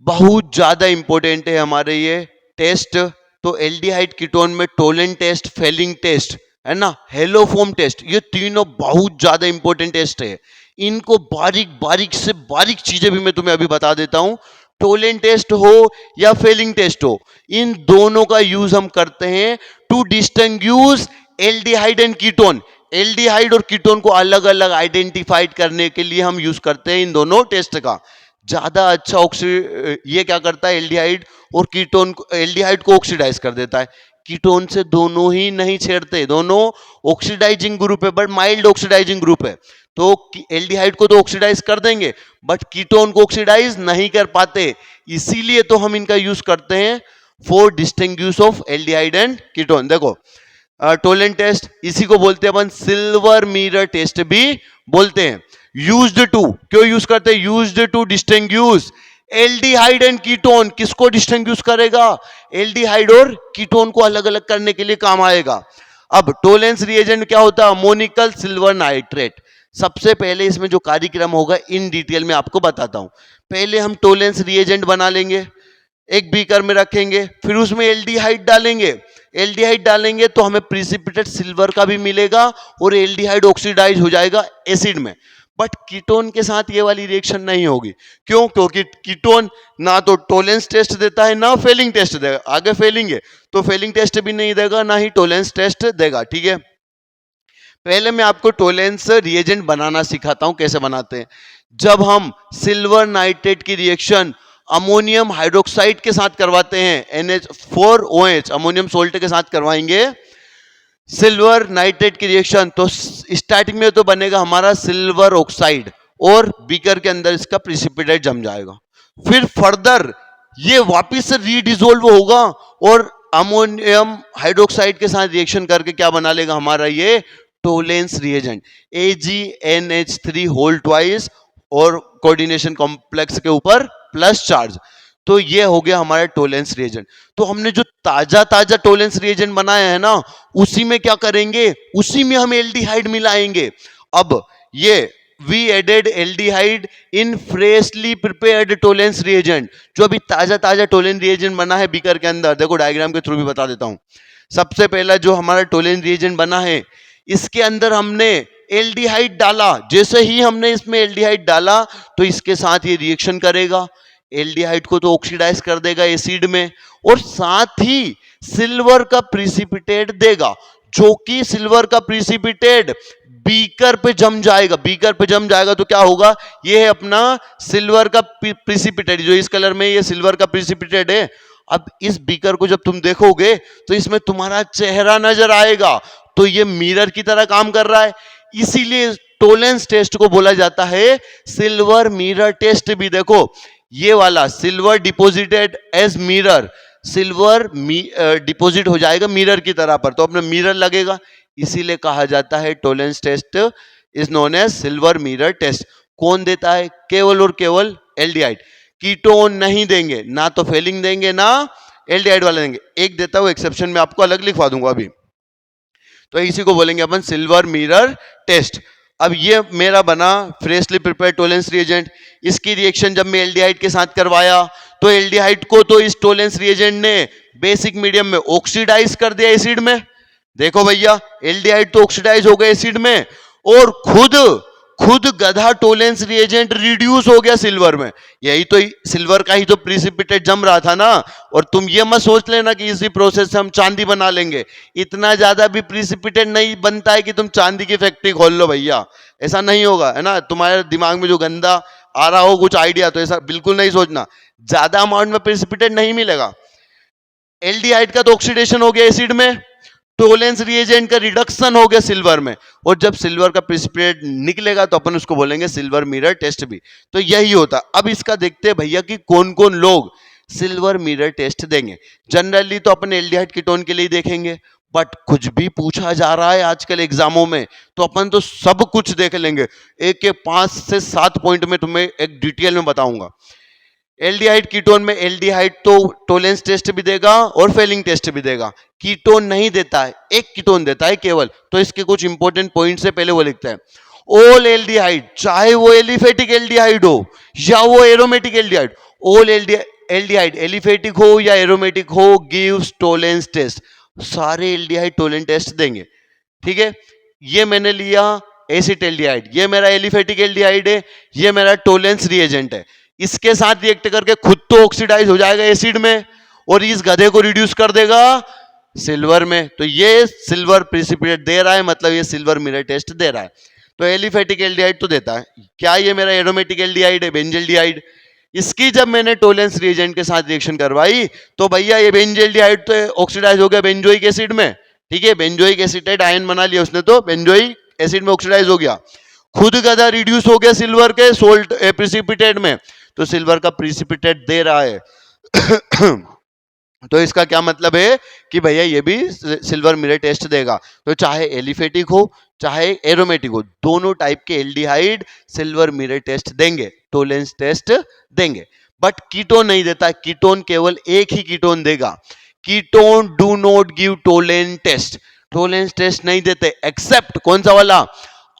बहुत ज्यादा इंपॉर्टेंट है हमारे ये टेस्ट। तो एल्डिहाइड कीटोन में टोलेन टेस्ट, फेलिंग टेस्ट, है ना, हेलोफोम टेस्ट, ये तीनों बहुत ज्यादा इंपॉर्टेंट टेस्ट है। इनको बारीक बारीक से बारीक चीजें भी मैं तुम्हें अभी बता देता हूं। टोलेन टेस्ट हो या फेलिंग टेस्ट हो, इन दोनों का यूज हम करते हैं to distinguish aldehyde and ketone. Aldehyde और कीटोन को अलग अलग आइडेंटिफाइड करने के लिए हम यूज करते हैं इन दोनों टेस्ट का। ज्यादा अच्छा ये क्या करता है, एल्डिहाइड और कीटोन को, एल्डिहाइड को ऑक्सीडाइज कर देता है। कीटोन से दोनों ही नहीं छेड़ते, दोनों ऑक्सीडाइजिंग ग्रुप है, बट माइल्ड ऑक्सीडाइजिंग ग्रुप है। तो एल्डिहाइड को तो ऑक्सीडाइज कर देंगे, बट कीटोन को ऑक्सीडाइज नहीं कर पाते। इसीलिए तो हम इनका यूज करते हैं for distinguish of aldehyde and ketone. देखो टोलेन टेस्ट, इसी को बोलते हैं अपन सिल्वर मिरर टेस्ट भी बोलते हैं। यूज्ड टू, क्यों यूज करते हैं, used to distinguish aldehyde and ketone. किसको डिस्टिंग्विश करेगा, एल्डिहाइड और कीटोन को अलग अलग करने के लिए काम आएगा। अब टोलेंस रिएजेंट क्या होता है, अमोनिकल सिल्वर नाइट्रेट। सबसे पहले इसमें जो कार्यक्रम होगा इन डिटेल में आपको बताता हूं। पहले हम टोलेंस रिएजेंट बना लेंगे, एक बीकर में रखेंगे, फिर उसमें एल्डिहाइड डालेंगे। एल्डिहाइड डालेंगे तो हमें प्रिसिपिटेट सिल्वर का भी मिलेगा और एल्डिहाइड ऑक्सीडाइज हो जाएगा एसिड में। बट कीटोन के साथ ये वाली रिएक्शन नहीं होगी। क्यों, क्योंकि कीटोन ना तो टोलेंस टेस्ट देता है ना फेलिंग टेस्ट देगा। आगे फेलिंग है तो फेलिंग टेस्ट भी नहीं देगा, ना ही टोलेंस टेस्ट देगा। ठीक है, पहले मैं आपको टोलेंस रिएजेंट बनाना सिखाता हूं कैसे बनाते हैं। जब हम सिल्वर नाइट्रेट की रिएक्शन अमोनियम हाइड्रोक्साइड के साथ करवाते हैं, NH4OH अमोनियम सोल्ट के साथ करवाएंगे सिल्वर नाइट्रेट की रिएक्शन, तो स्टार्टिंग में तो बनेगा हमारा सिल्वर ऑक्साइड और बीकर के अंदर इसका प्रिसिपिटेट जम जाएगा। फिर फर्दर ये वापस से रीडिजोल्व होगा और अमोनियम हाइड्रोक्साइड के साथ रिएक्शन करके क्या बना लेगा हमारा ये Tollens reagent, AgNH3 whole twice और कोऑर्डिनेशन कॉम्प्लेक्स के ऊपर प्लस चार्ज। तो ये हो गया हमारा टोलेंस रिएजेंट। तो हमने जो ताजा ताजा टोलेंस रिएजेंट बनाया है ना, उसी में क्या करेंगे, उसी में हम एल्डिहाइड मिलाएंगे। अब ये we added aldehyde in freshly prepared Tollens reagent. जो अभी ताजा ताजा टोलेंस रिएजेंट बना है बीकर के अंदर, देखो डायग्राम के थ्रू भी बता देता हूं। सबसे पहला जो हमारा टोलेंस रिएजेंट बना है, इसके अंदर हमने एल्डिहाइड डाला। जैसे ही हमने इसमें एल्डिहाइड डाला तो इसके साथ ये रिएक्शन करेगा, एल्डिहाइड को तो ऑक्सीडाइज कर देगा एसिड में, और साथ ही सिल्वर का प्रिसिपिटेट देगा, जो कि सिल्वर का प्रिसिपिटेट बीकर पे जम जाएगा। बीकर पे जम जाएगा तो क्या होगा, ये है अपना सिल्वर का प्रिसिपिटेट, जो इस कलर में ये सिल्वर का प्रिसिपिटेट है। अब इस बीकर को जब तुम देखोगे तो इसमें तुम्हारा चेहरा नजर आएगा, तो ये मिरर की तरह काम कर रहा है। इसीलिए टोलेंस टेस्ट को बोला जाता है सिल्वर मिरर टेस्ट भी। देखो ये वाला silver deposited as mirror, silver deposit हो जाएगा मिरर की तरह पर, तो अपना मिरर लगेगा, इसीलिए कहा जाता है Tollens test is known as silver mirror test. कौन देता है, केवल और केवल एल्डिहाइड। कीटोन नहीं देंगे, ना तो फेलिंग देंगे ना एल्डिहाइड वाले देंगे। एक देता हूं एक्सेप्शन में आपको अलग लिखवा दूंगा अभी। तो इसी को बोलेंगे अपन सिल्वर मिरर टेस्ट। अब ये मेरा बना फ्रेशली प्रिपेयर टोलेंस रिएजेंट। इसकी रिएक्शन जब मैं एल्डिहाइड के साथ करवाया तो एल्डिहाइड को तो इस टोलेंस रिएजेंट ने बेसिक मीडियम में ऑक्सीडाइज कर दिया एसिड में। देखो भैया एल्डिहाइड तो ऑक्सीडाइज हो गया एसिड में, और खुद गधा टोलेंस रिएजेंट रिड्यूस हो गया सिल्वर में। यही तो सिल्वर का ही तो प्रिसिपिटेट जम रहा था ना। और तुम ये मत सोच लेना कि इसी प्रोसेस से हम चांदी बना लेंगे। इतना ज्यादा भी प्रिसिपिटेट नहीं बनता है कि तुम चांदी की फैक्ट्री खोल लो भैया, ऐसा नहीं होगा, है ना। तुम्हारे दिमाग में जो गंदा आ रहा हो कुछ आइडिया, तो ऐसा बिल्कुल नहीं सोचना। ज्यादा अमाउंट में प्रिसिपिटेट नहीं मिलेगा। एल्डिहाइड का तो ऑक्सीडेशन हो गया एसिड में, टोलेंस रिएजेंट का रिडक्शन हो गया सिल्वर में, और जब सिल्वर का प्रिसिपिटेट निकलेगा तो अपन उसको बोलेंगे सिल्वर मिरर टेस्ट भी। तो यही होता। अब इसका देखते हैं भैया कि कौन कौन लोग सिल्वर मिरर टेस्ट देंगे। जनरली तो अपन एल्डिहाइड कीटोन के लिए देखेंगे, बट कुछ भी पूछा जा रहा है आजकल एग्जामों में तो अपन तो सब कुछ देख लेंगे। एक 5 से 7 पॉइंट में तुम्हें एक डिटेल में बताऊंगा। एल्डिहाइड कीटोन में एल्डिहाइड तो टोलेंस टेस्ट भी देगा और फेलिंग टेस्ट भी देगा। कीटोन नहीं देता है, एक कीटोन देता है केवल। तो इसके कुछ इंपॉर्टेंट पॉइंट्स है, पहले वो लिखता है। ऑल एल्डिहाइड, चाहे वो एलिफेटिक एल्डिहाइड हो या वो aromatic aldehyde, all aldehyde aliphatic हो या एरोमेटिक हो गिव्स टोलेंस टेस्ट, सारे एल्डिहाइड टोलेंस टेस्ट देंगे। ठीक है, ये मैंने लिया एसिटाल्डिहाइड, ये मेरा एलिफेटिक एल्डिहाइड है, ये मेरा टोलेंस रिएजेंट है। इसके साथ रिएक्ट करके खुद तो ऑक्सीडाइज हो जाएगा एसिड में और इस गधे को रिड्यूस कर देगा सिल्वर में। तो ये सिल्वर प्रिसिपिटेट दे रहा है, मतलब ये सिल्वर मिरर टेस्ट दे रहा है। तो एलिफेटिक एल्डिहाइड तो देता है। क्या ये मेरा एरोमेटिक एल्डिहाइड है, बेंजल्डिहाइड। इसकी जब मैंने टोलेंस रिएजेंट के साथ रिएक्शन करवाई तो भैया ये बेंजल्डिहाइड तो ऑक्सीडाइज हो गया बेंजोइक एसिड में। ठीक है, बेंजोइक एसिटेट आयन बना लिया उसने, तो बेंजोइक एसिड में ऑक्सीडाइज हो गया। खुद गधा रिड्यूस हो गया सिल्वर के सोल्ट प्रिसिपिटेट में, तो सिल्वर का प्रिसिपिटेट दे रहा है। तो इसका क्या मतलब है कि भैया ये भी सिल्वर मिरर टेस्ट देगा। तो चाहे एलिफेटिक हो चाहे एरोमेटिक हो, दोनों टाइप के एल्डिहाइड सिल्वर मिरर टेस्ट देंगे, टोलेंस टेस्ट देंगे। बट कीटोन नहीं देता, कीटोन केवल एक ही कीटोन देगा। Ketone do not give Tollens test, Tollens test नहीं देते एक्सेप्ट कौन सा वाला,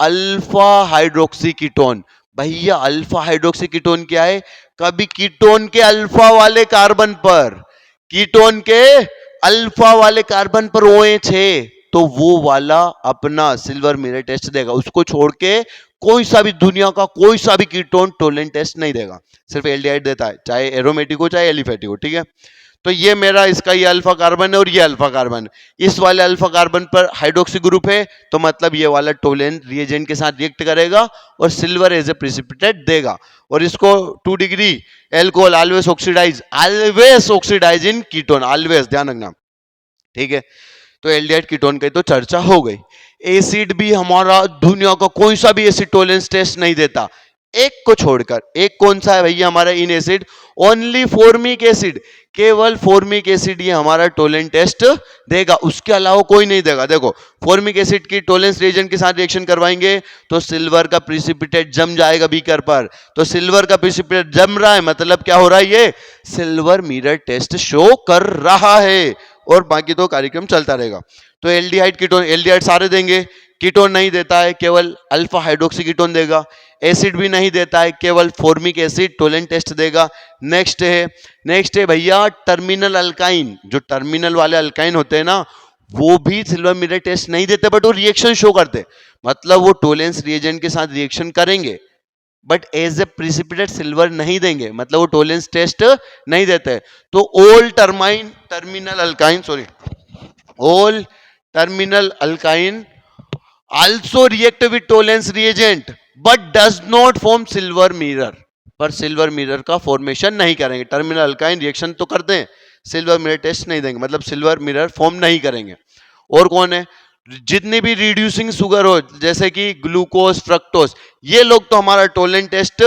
अल्फा हाइड्रोक्सी कीटोन। भैया अल्फा हाइड्रोक्सी कीटोन क्या है, कभी कीटोन के अल्फा वाले कार्बन पर, कीटोन के अल्फा वाले कार्बन पर OH है तो वो वाला अपना सिल्वर मिरर टेस्ट देगा। उसको छोड़ के कोई सा भी दुनिया का कोई सा भी कीटोन टोलेंस टेस्ट नहीं देगा, सिर्फ एल्डिहाइड देता है, चाहे एरोमेटिक हो चाहे एलिफेटिक हो। ठीक है, तो ये मेरा इसका ये अल्फा कार्बन है और ये अल्फा कार्बन, इस वाले अल्फा कार्बन पर हाइड्रोक्सी ग्रुप है, तो मतलब ये वाला टोलेंस रिएजेंट के साथ रिएक्ट करेगा और सिल्वर एज ए प्रिसिपिटेट देगा। और इसको 2 डिग्री एल्कोहल ऑलवेज ऑक्सीडाइज इन कीटोन, ऑलवेज ध्यान रखना। ठीक है, तो एल्डिहाइड कीटोन की तो चर्चा हो गई। एसिड भी हमारा दुनिया का कोई सा भी एसिड टोलेंस टेस्ट नहीं देता, एक को छोड़कर। एक कौन सा है भैया हमारा in acid, only formic acid, केवल फॉर्मिक एसिड ये हमारा टोलेंस टेस्ट देगा, उसके अलावा कोई नहीं देगा। देखो फॉर्मिक एसिड की टोलेंस रिएजेंट के साथ रिएक्शन करवाएंगे तो सिल्वर का प्रिसिपिटेट जम जाएगा बीकर पर, तो सिल्वर का प्रिसिपिटेट जम रहा है मतलब क्या हो रहा है, ये सिल्वर मिरर टेस्ट शो कर रहा है और बाकी तो कार्यक्रम चलता रहेगा। तो एल्डिहाइड कीटोन, एल्डिहाइड सारे देंगे, कीटोन नहीं देता है, केवल अल्फा हाइड्रोक्सी कीटोन देगा। एसिड भी नहीं देता है, केवल फॉर्मिक एसिड टोलेंस टेस्ट देगा। नेक्स्ट है भैया टर्मिनल अल्काइन, जो टर्मिनल वाले अल्काइन होते हैं ना वो भी सिल्वर मिरर टेस्ट नहीं देते, बट वो रिएक्शन शो करते, मतलब वो टोलेंस रिएजेंट के साथ रिएक्शन करेंगे but as a precipitate silver नहीं देंगे, मतलब वो टोलेंस टेस्ट नहीं देते। तो all terminal alkyne also react with tolerance reagent but does not form silver mirror, पर सिल्वर मिरर का फॉर्मेशन नहीं करेंगे। टर्मिनल अल्काइन रिएक्शन तो करते हैं, सिल्वर मिरर टेस्ट नहीं देंगे, मतलब सिल्वर मिरर फॉर्म नहीं करेंगे। और कौन है, जितनी भी रिड्यूसिंग शुगर हो जैसे कि ग्लूकोज फ्रक्टोज, ये लोग तो हमारा टोलेंस टेस्ट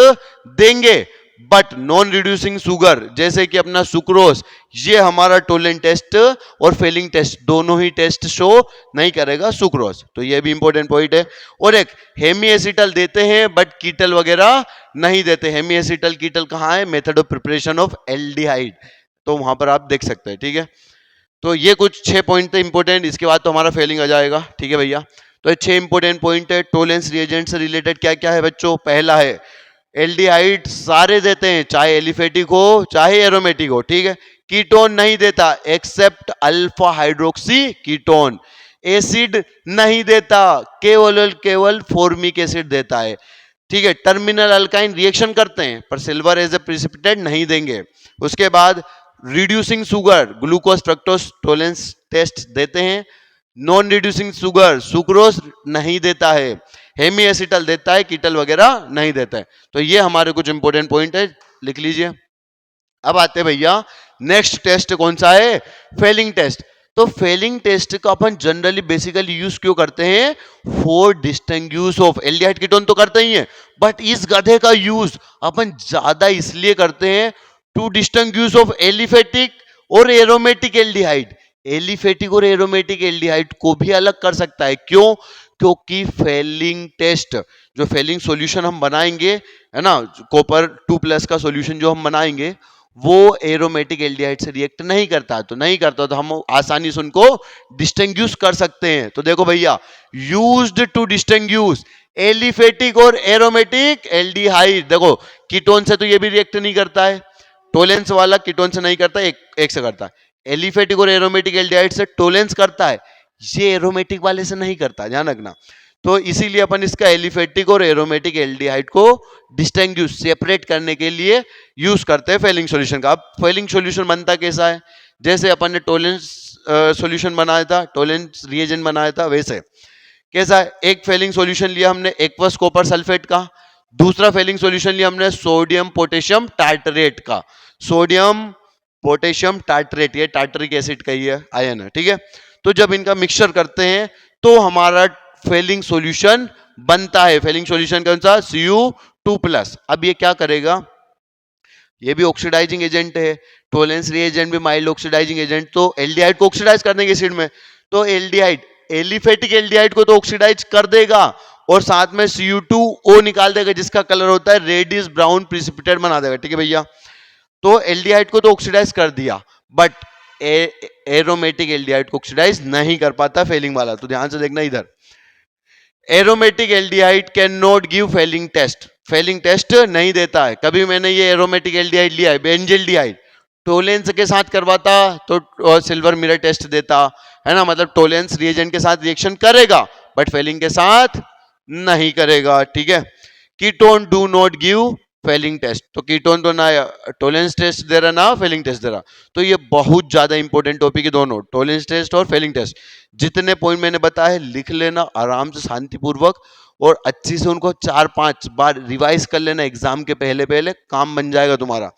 देंगे, बट नॉन रिड्यूसिंग शुगर जैसे कि अपना सुक्रोज, ये हमारा टोलेंस टेस्ट और फेलिंग टेस्ट दोनों ही टेस्ट शो नहीं करेगा सुक्रोज, तो ये भी इंपॉर्टेंट पॉइंट है। और एक हेमी एसिटल देते हैं बट कीटल वगैरह नहीं देते। हेमी एसिटल कीटल कहाँ है, method of preparation of aldehyde, तो वहां पर आप देख सकते हैं। ठीक है, तो ये कुछ 6 पॉइंट थे इंपॉर्टेंट, इसके बाद तो हमारा फेलिंग आ जाएगा। ठीक है भैया, तो ये 6 इंपॉर्टेंट पॉइंट है। टोलेंस रिएजेंट से रिलेटेड क्या क्या है बच्चों, पहला है एल्डिहाइड सारे देते हैं, चाहे एलिफेटिक हो चाहे एरोमेटिक हो। ठीक है, कीटोन नहीं देता except alpha hydroxy ketone. Acid नहीं देता, केवल फॉर्मिक एसिड देता है। ठीक है, टर्मिनल अल्काइन रिएक्शन करते हैं पर सिल्वर एज ए प्रिसिपिटेट नहीं देंगे। उसके बाद reducing sugar glucose fructose Tollens test देते हैं। नॉन रिड्यूसिंग शुगर सुक्रोज नहीं देता है। हेमी एसिटल देता है, कीटल वगैरह नहीं देता है। तो ये हमारे कुछ इंपॉर्टेंट पॉइंट है, लिख लीजिए। अब आते हैं भैया नेक्स्ट टेस्ट कौन सा है, फेलिंग टेस्ट। तो फेलिंग टेस्ट का अपन जनरली बेसिकली यूज क्यों करते हैं, for distinguish of aldehyde ketone तो करते ही हैं, बट इस गधे का यूज अपन ज्यादा इसलिए करते हैं टू डिस्टिंग्विश ऑफ एलिफेटिक और एरोमेटिक एल्डिहाइड। एलिफेटिक और एरोमेटिक एल्डिहाइड को भी अलग कर सकता है, क्यों, क्योंकि फेलिंग टेस्ट, जो फेलिंग सॉल्यूशन हम बनाएंगे है ना, कॉपर 2+ का सॉल्यूशन जो हम बनाएंगे वो एरोमेटिक एल्डिहाइड से रिएक्ट नहीं करता, तो नहीं करता तो हम आसानी से उनको डिस्टिंग्विश कर सकते हैं। तो देखो भैया, यूज्ड टू डिस्टिंग्विश एलिफेटिक और एरोमेटिक एल्डिहाइड, देखो कीटोन से तो ये भी रिएक्ट नहीं करता है, टोलेंस वाला कीटोन से नहीं करता, एक से करता है। एलिफेटिक और एरोमेटिक एल्डिहाइड से टोलेंस करता है, ये एरोमेटिक वाले से नहीं करता, ध्यान रखना। तो इसीलिए अपन इसका एलिफेटिक और एरोमेटिक एल्डिहाइड को डिस्टिंग्विश सेपरेट करने के लिए यूज करते हैं फेलिंग सॉल्यूशन का। अब फेलिंग सॉल्यूशन बनता कैसा है, जैसे अपन ने टोलेंस सॉल्यूशन बनाया था, टोलेंस रिएजेंट बनाया था, वैसे कैसा है, एक फेलिंग सॉल्यूशन लिया हमने एक्वस कॉपर सल्फेट का, दूसरा फेलिंग सॉल्यूशन लिया हमने सोडियम पोटेशियम टार्टरेट का। सोडियम पोटेशियम टार्टरेट, ये टार्टरिक एसिड का ही है, आयन है, ठीक है। तो जब इनका मिक्सचर करते हैं तो हमारा फेलिंग सॉल्यूशन बनता है। फेलिंग सॉल्यूशन कौन सा, Cu2+। अब ये क्या करेगा, ये भी ऑक्सीडाइजिंग एजेंट है, टोलेंस रिएजेंट भी माइल्ड ऑक्सीडाइजिंग एजेंट, तो एल्डिहाइड को ऑक्सीडाइज कर देंगे एसिड में, तो एल्डिहाइड एलिफेटिक एल्डिहाइड को तो ऑक्सीडाइज कर देगा और साथ में Cu2O निकाल देगा जिसका कलर होता है रेडिश ब्राउन प्रिसिपिटेट बना देगा, ठीक है भैया। तो एल्डिहाइड को तो ऑक्सीडाइज कर दिया, बट एरोमेटिक एल्डिहाइड को ऑक्सीडाइज नहीं कर पाता फेलिंग वाला, तो ध्यान से देखना इधर। Aromatic aldehyde can not give Fehling test, Fehling test नहीं देता है। कभी मैंने ये एरोमेटिक एल्डिहाइड लिया है बेंजिल्डिहाइड, टोलेंस के साथ करवाता तो सिल्वर मिरर टेस्ट देता है ना, मतलब टोलेंस रिएजेंट के साथ रिएक्शन करेगा बट फेलिंग के साथ नहीं करेगा, ठीक है। Ketone do not give Fehling test, तो कीटोन तो ना टोलेंस टेस्ट दे रहा ना फेलिंग टेस्ट दे रहा, तो ये बहुत ज्यादा इंपॉर्टेंट टॉपिक है दोनों, टोलेंस टेस्ट और फेलिंग टेस्ट। जितने पॉइंट मैंने बताए लिख लेना आराम से शांतिपूर्वक और अच्छी से उनको 4-5 बार रिवाइज कर लेना एग्जाम के पहले पहले, काम बन जाएगा तुम्हारा।